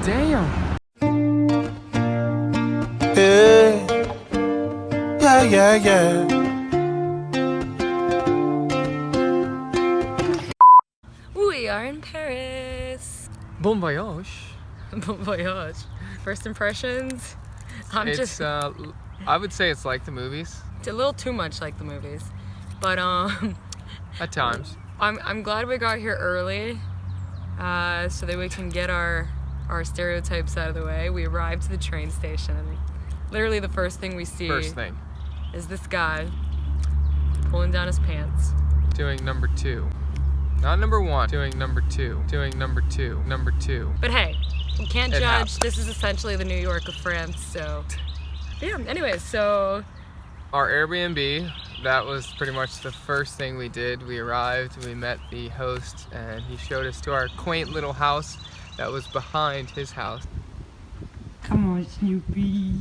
Damn. Yeah. We are in Paris. Bon voyage. Bon voyage. First impressions? I would say it's like the movies. It's a little too much like the movies. But At times. I'm glad we got here early, so that we can get our stereotypes out of the way. We arrived to the train station and literally the first thing we see is this guy pulling down his pants. Doing number 2. Not number 1. Doing number 2. Doing number 2. Number 2. But hey, we can't judge. Happens. This is essentially the New York of France, so yeah. Anyways, so our Airbnb, that was pretty much the first thing we did. We arrived, we met the host, and he showed us to our quaint little house that was behind his house. Come on, Snoopy.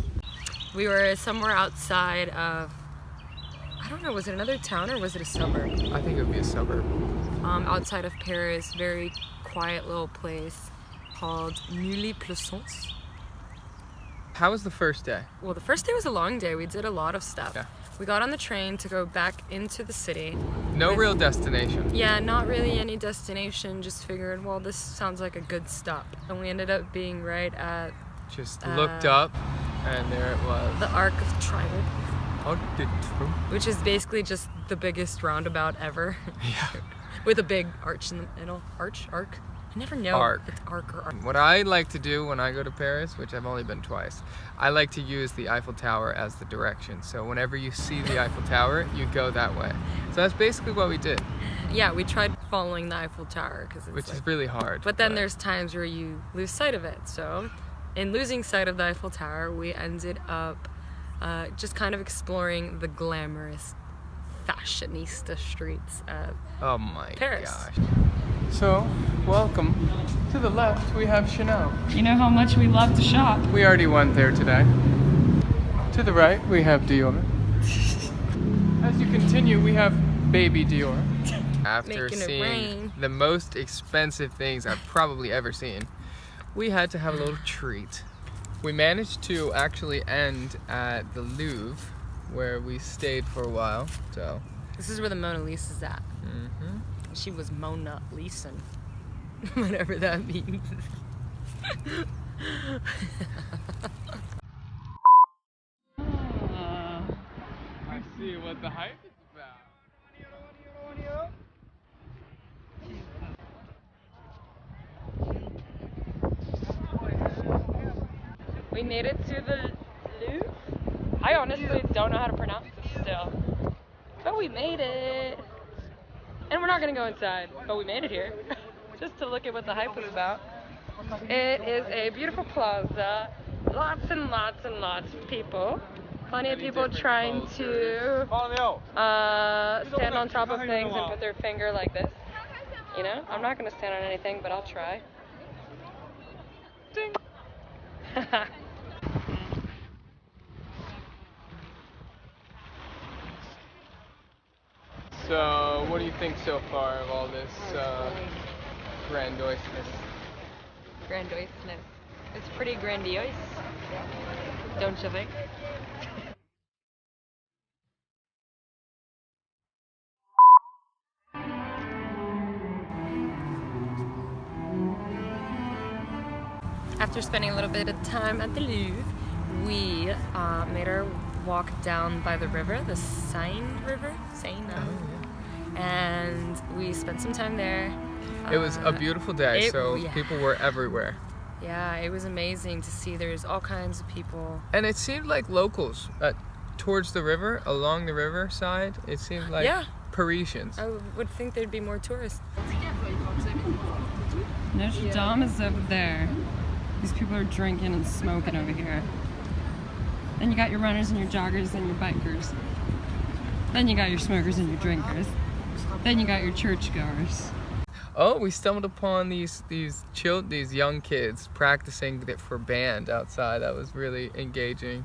we were somewhere outside of, I don't know, was it another town or was it a suburb? I think it would be a suburb. Outside of Paris, very quiet little place called Neuilly-Plaisance. How was the first day? Well, the first day was a long day. We did a lot of stuff. Yeah. We got on the train to go back into the city. No real destination. Yeah, not really any destination. Just figured, well, this sounds like a good stop. And we ended up being right at... Just looked up, and there it was. the Arc of Triumph, Arc de Triomphe. which is basically just the biggest roundabout ever. Yeah. With a big arch in the middle. Arc? I never know Arc. if it's arc or arc. What I like to do when I go to Paris, which I've only been twice, I like to use the Eiffel Tower as the direction. So whenever you see the Eiffel Tower, you go that way. So that's basically what we did. Yeah, we tried following the Eiffel Tower Which is really hard. But then there's times where you lose sight of it. So in losing sight of the Eiffel Tower, we ended up just kind of exploring the glamorous fashionista streets of Oh my Paris. gosh. So, welcome. To the left, we have Chanel. You know how much we love to shop. We already went there today. To the right, we have Dior. As you continue, we have Baby Dior. After Making it seeing rain. the most expensive things I've probably ever seen, we had to have a little treat. We managed to actually end at the Louvre, where we stayed for a while, so. This is where the Mona Lisa's at. Mm-hmm. She was Mona Lisa. Whatever that means. Let's see what the hype is about. We made it to the Louvre. I honestly don't know how to pronounce it still. But we made it. And we're not gonna go inside, but we made it here. Just to look at what the hype was about. It is a beautiful plaza. Lots and lots and lots of people. Plenty of people trying to stand on top of things and put their finger like this. You know, I'm not gonna stand on anything, but I'll try. Ding. So, what do you think so far of all this grandiosity? Grandioseness. It's pretty grandiose. Don't you think? After spending a little bit of time at the Louvre, we made our walk down by the river, the Seine River. Seine. And we spent some time there. It was a beautiful day, so yeah. people were everywhere. Yeah, it was amazing to see. There's all kinds of people. And it seemed like locals towards the river, along the riverside, it seemed like Yeah. Parisians. I would think there'd be more tourists. Notre Dame is over there. These people are drinking and smoking over here. Then you got your runners and your joggers and your bikers. Then you got your smokers and your drinkers. Then you got your churchgoers. Oh, we stumbled upon these young kids practicing for band outside. That was really engaging.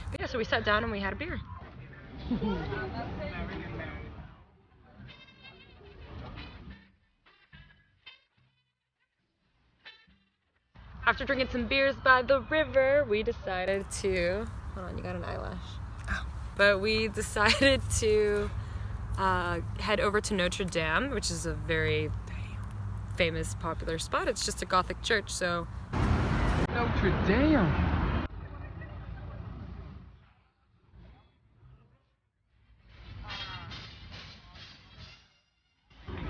But yeah, so we sat down and we had a beer. After drinking some beers by the river, we decided to, hold on, you got an eyelash. But we decided to head over to Notre Dame, which is a very famous, popular spot. It's just a Gothic church, so. Notre Dame.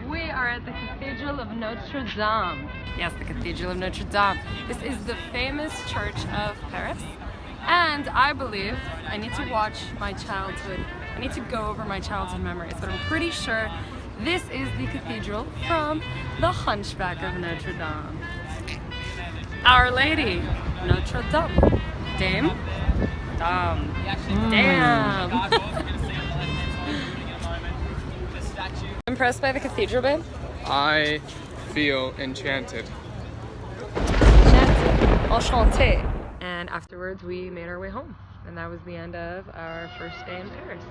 We are at the Cathedral of Notre Dame. Yes, the Cathedral of Notre Dame. This is the famous church of Paris. And I believe I need to watch my childhood. I need to go over my childhood memories, but I'm pretty sure this is the cathedral from the Hunchback of Notre Dame. Our Lady, Notre Dame. Dame? Damn. Impressed by the cathedral, babe? I feel enchanted. Enchanté. And afterwards we made our way home. And that was the end of our first day in Paris.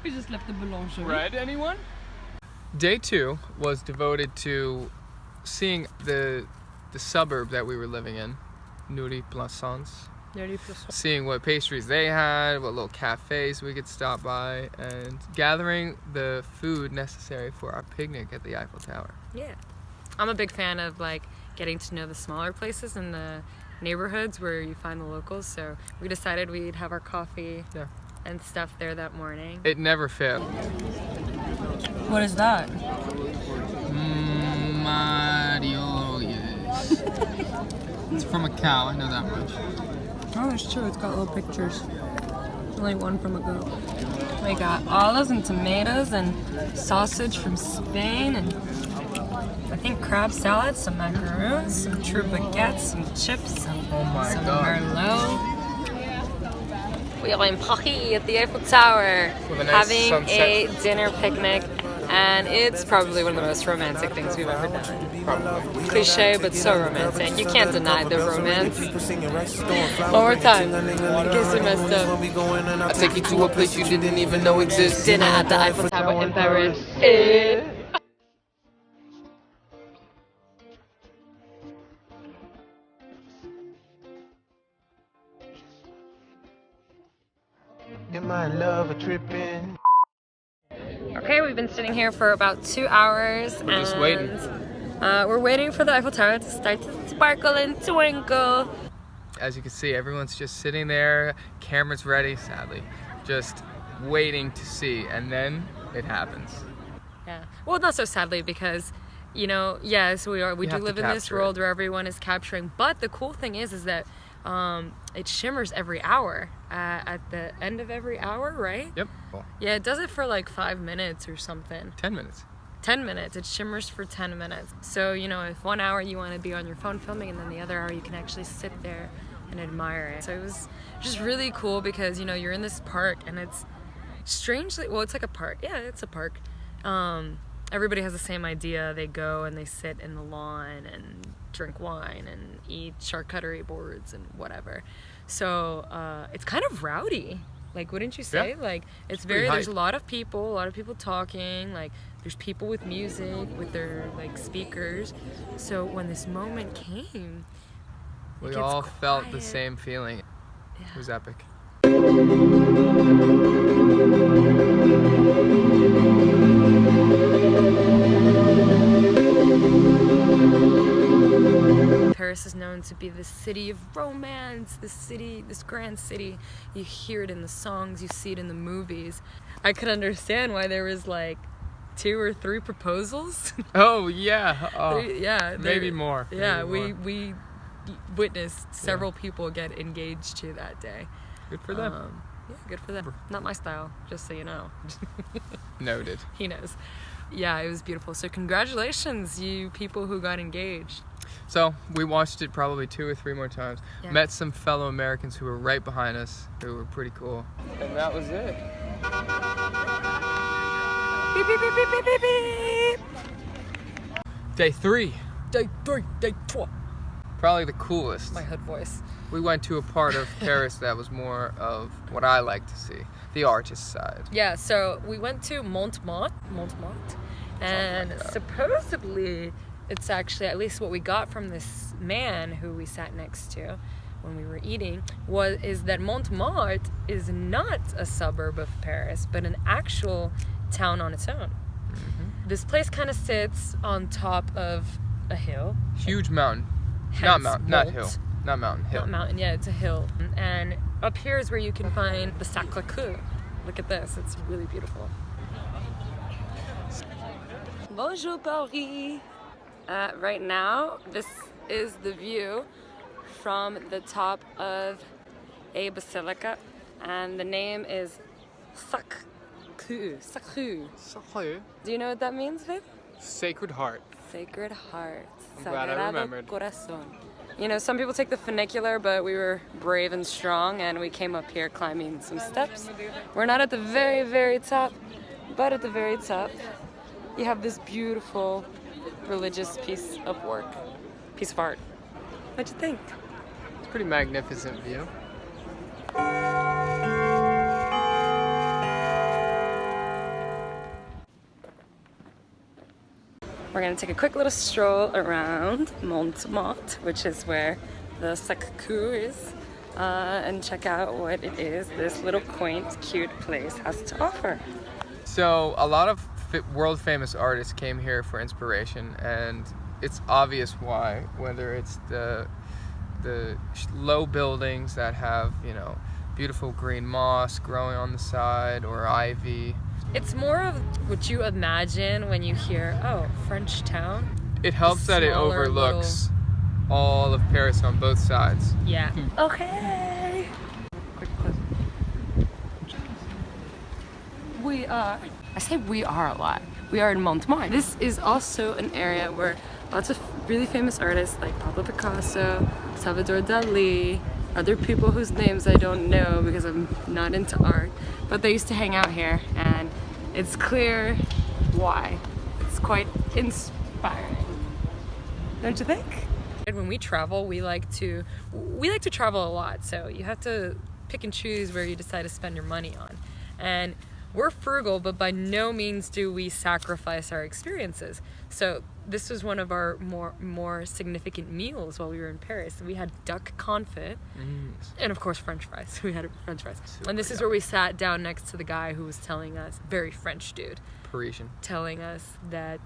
We just left the boulangerie. Read anyone? Day 2 was devoted to seeing the suburb that we were living in, Neuilly-Plaisance. Seeing what pastries they had, what little cafes we could stop by, and gathering the food necessary for our picnic at the Eiffel Tower. Yeah. I'm a big fan of like getting to know the smaller places in the neighborhoods where you find the locals, so we decided we'd have our coffee and stuff there that morning. It never failed. What is that? Mario, yes. It's from a cow, I know that much. Oh, it's true. It's got little pictures. Only one from a goat. We got olives and tomatoes and sausage from Spain and I think crab salad, some macaroons, some true baguettes, some chips, some merlot. We are in Paris at the Eiffel Tower With a nice having sunset. a dinner picnic, and it's probably one of the most romantic things we've ever done. Cliche, but so romantic. You can't deny the romance. One more time, in case you messed up. I'll take you to a place you didn't even know existed. Dinner at the Eiffel Tower in Paris. Am I in love or tripping? Okay, we've been sitting here for about 2 hours. We're just waiting. We're waiting for the Eiffel Tower to start to sparkle and twinkle. As you can see, everyone's just sitting there, cameras ready, sadly, just waiting to see, and then it happens. Yeah. Well, not so sadly because, you know, yes, we do have to live in this capture world it. where everyone is capturing. But the cool thing is that it shimmers every hour. At the end of every hour, right? Yep. Cool. Yeah, it does it for like 5 minutes or something. 10 minutes. 10 minutes. It shimmers for 10 minutes. So, you know, if 1 hour you want to be on your phone filming and then the other hour you can actually sit there and admire it. So it was just really cool because, you know, you're in this park and it's strangely, well, it's like a park. Yeah, it's a park. Everybody has the same idea. They go and they sit in the lawn and drink wine and eat charcuterie boards and whatever. So it's kind of rowdy. Like, wouldn't you say? Yeah. Like, it's pretty very, there's hype. a lot of people talking. Like, there's people with music, with their, like, speakers. So when this moment came, We gets all felt the quiet. same feeling. yeah. It was epic. Paris is known to be the city of romance, this grand city. You hear it in the songs, you see it in the movies. I could understand why there was like 2 or 3 proposals. Oh yeah. Oh, Yeah, maybe more. Yeah, Maybe more. we witnessed several people get engaged to that day. Good for them. Yeah, good for them. Not my style, just so you know. Noted. He knows. Yeah, it was beautiful. So congratulations, you people who got engaged. So we watched it probably 2 or 3 more times. Yeah. Met some fellow Americans who were right behind us, who were pretty cool. And that was it. Beep, beep, beep, beep, beep, beep, beep. Day 3. Day 3, day 2. Probably the coolest. My hood voice. We went to a part of Paris that was more of what I like to see, the artist side. Yeah, so we went to Montmarte, and like that. supposedly it's actually, at least what we got from this man who we sat next to when we were eating, is that Montmartre is not a suburb of Paris, but an actual town on its own. Mm-hmm. This place kind of sits on top of a hill. Huge mountain. Hence Not mountain, not Mont. hill. Not mountain, hill. Not mountain, yeah, it's a hill. And up here is where you can find the Sacré-Cœur. Look at this, it's really beautiful. Bonjour Paris. Right now, this is the view from the top of a basilica, and the name is Sacré-Cœur. Sacré. Do you know what that means, babe? Sacred Heart. Sacred Heart. I'm glad I Sagrado remembered. Corazón. You know, some people take the funicular, but we were brave and strong, and we came up here climbing some steps. We're not at the very, very top, but at the very top, you have this beautiful religious piece of art. What'd you think? It's a pretty magnificent view. We're gonna take a quick little stroll around Montmarte, which is where the Sacré-Cœur is, and check out what it is this little quaint, cute place has to offer. So a lot of world famous artists came here for inspiration, and it's obvious why. Whether it's the low buildings that have, you know, beautiful green moss growing on the side, or ivy. It's more of what you imagine when you hear, oh, French town. It helps that it Smaller overlooks all of Paris on both sides. Yeah. Okay. Quick clip. I say we are a lot. We are in Montmartre. This is also an area where lots of really famous artists like Pablo Picasso, Salvador Dali, other people whose names I don't know because I'm not into art, but they used to hang out here, and it's clear why. It's quite inspiring. Don't you think? When we travel, we like to travel a lot, so you have to pick and choose where you decide to spend your money on. And we're frugal, but by no means do we sacrifice our experiences. So this was one of our more significant meals while we were in Paris. We had duck confit, and of course French fries. We had French fries. And this is where we sat down next to the guy who was telling us, very French dude, Parisian. telling us that,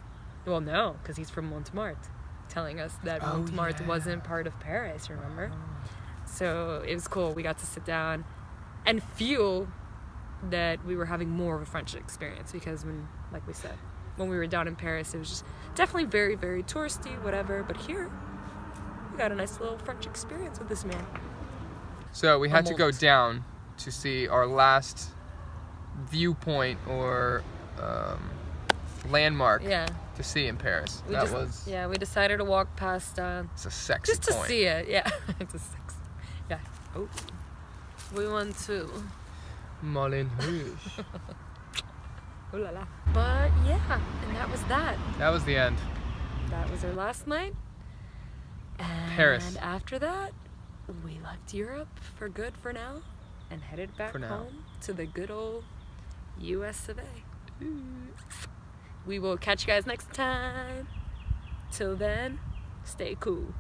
well, no, because he's from Montmartre, telling us that Montmartre wasn't part of Paris, remember? So it was cool. We got to sit down and feel that we were having more of a French experience, because when, like we said, when we were down in Paris, it was just definitely very, very touristy, whatever, but here we got a nice little French experience with this man. So we had to go down to see our last viewpoint or landmark to see in Paris. We decided to walk past it's a sexy just to point. see it. Yeah. It's a sex. Yeah. Oh. We went to Moulin Rouge. ooh la la. But yeah, and that was that. That was the end. That was our last night. And Paris. after that, we left Europe for good for now and headed back home to the good old US of A. We will catch you guys next time. Till then, stay cool.